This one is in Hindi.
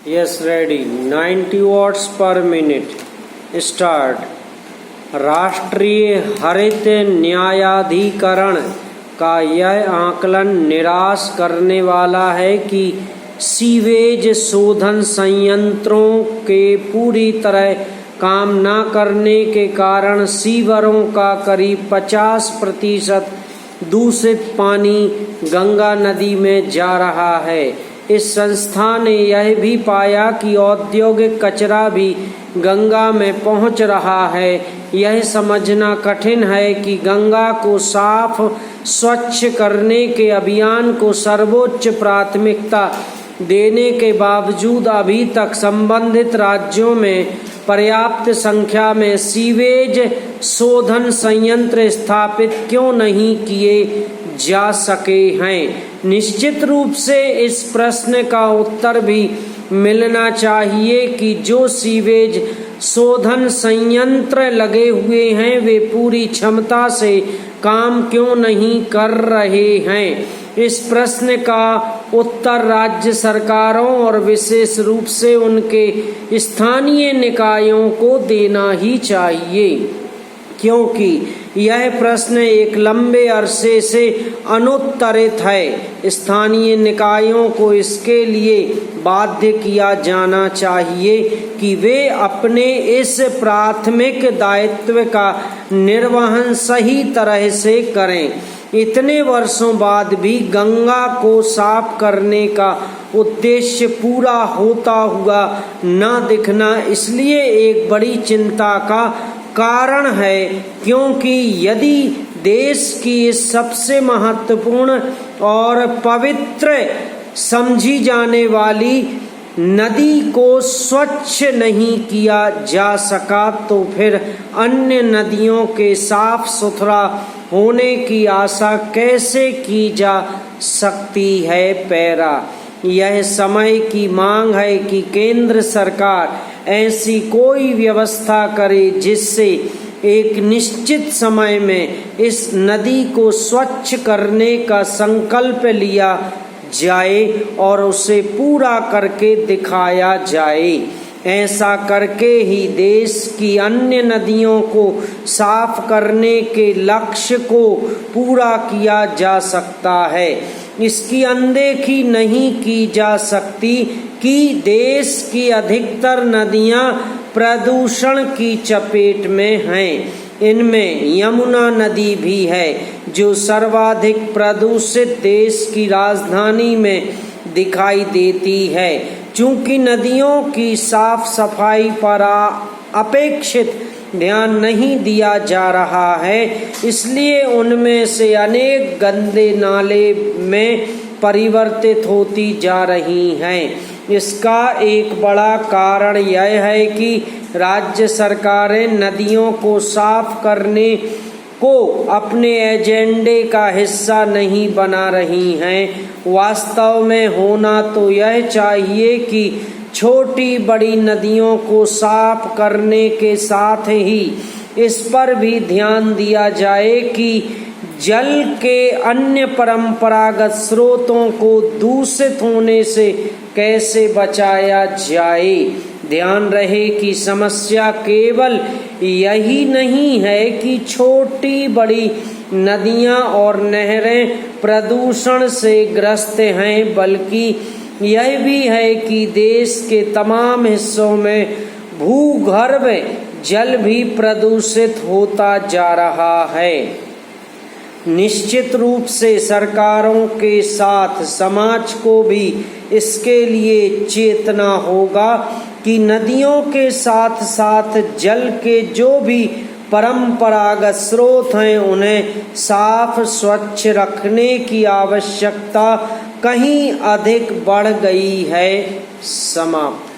Yes, ready. 90 watts per minute. Start. राष्ट्रीय हरित न्यायाधिकरण का यह आकलन निराश करने वाला है कि सीवेज शोधन संयंत्रों के पूरी तरह काम न करने के कारण सीवरों का करीब 50% दूषित पानी गंगा नदी में जा रहा है। इस संस्था ने यह भी पाया कि औद्योगिक कचरा भी गंगा में पहुंच रहा है। यह समझना कठिन है कि गंगा को साफ स्वच्छ करने के अभियान को सर्वोच्च प्राथमिकता देने के बावजूद अभी तक संबंधित राज्यों में पर्याप्त संख्या में सीवेज शोधन संयंत्र स्थापित क्यों नहीं किए जा सके हैं। निश्चित रूप से इस प्रश्न का उत्तर भी मिलना चाहिए कि जो सीवेज शोधन संयंत्र लगे हुए हैं वे पूरी क्षमता से काम क्यों नहीं कर रहे हैं। इस प्रश्न का उत्तर राज्य सरकारों और विशेष रूप से उनके स्थानीय निकायों को देना ही चाहिए, क्योंकि यह प्रश्न एक लंबे अरसे से अनुत्तरित है। स्थानीय निकायों को इसके लिए बाध्य किया जाना चाहिए कि वे अपने इस प्राथमिक दायित्व का निर्वहन सही तरह से करें। इतने वर्षों बाद भी गंगा को साफ करने का उद्देश्य पूरा होता हुआ न दिखना इसलिए एक बड़ी चिंता का कारण है, क्योंकि यदि देश की इस सबसे महत्वपूर्ण और पवित्र समझी जाने वाली नदी को स्वच्छ नहीं किया जा सका तो फिर अन्य नदियों के साफ सुथरा होने की आशा कैसे की जा सकती है। पैरा यह समय की मांग है कि केंद्र सरकार ऐसी कोई व्यवस्था करे जिससे एक निश्चित समय में इस नदी को स्वच्छ करने का संकल्प लिया जाए और उसे पूरा करके दिखाया जाए। ऐसा करके ही देश की अन्य नदियों को साफ करने के लक्ष्य को पूरा किया जा सकता है। इसकी अनदेखी नहीं की जा सकती कि देश की अधिकतर नदियां प्रदूषण की चपेट में हैं। इनमें यमुना नदी भी है, जो सर्वाधिक प्रदूषित देश की राजधानी में दिखाई देती है। चूंकि नदियों की साफ सफाई पर अपेक्षित ध्यान नहीं दिया जा रहा है, इसलिए उनमें से अनेक गंदे नाले में परिवर्तित होती जा रही हैं। इसका एक बड़ा कारण यह है कि राज्य सरकारें नदियों को साफ करने को अपने एजेंडे का हिस्सा नहीं बना रही हैं। वास्तव में होना तो यह चाहिए कि छोटी बड़ी नदियों को साफ करने के साथ ही इस पर भी ध्यान दिया जाए कि जल के अन्य परंपरागत स्रोतों को दूषित होने से कैसे बचाया जाए। ध्यान रहे कि समस्या केवल यही नहीं है कि छोटी बड़ी नदियां और नहरें प्रदूषण से ग्रस्त हैं, बल्कि यह भी है कि देश के तमाम हिस्सों में भूगर्भ जल भी प्रदूषित होता जा रहा है। निश्चित रूप से सरकारों के साथ समाज को भी इसके लिए चेतना होगा कि नदियों के साथ साथ जल के जो भी परंपरागत स्रोत हैं उन्हें साफ स्वच्छ रखने की आवश्यकता कहीं अधिक बढ़ गई है। समाप्त।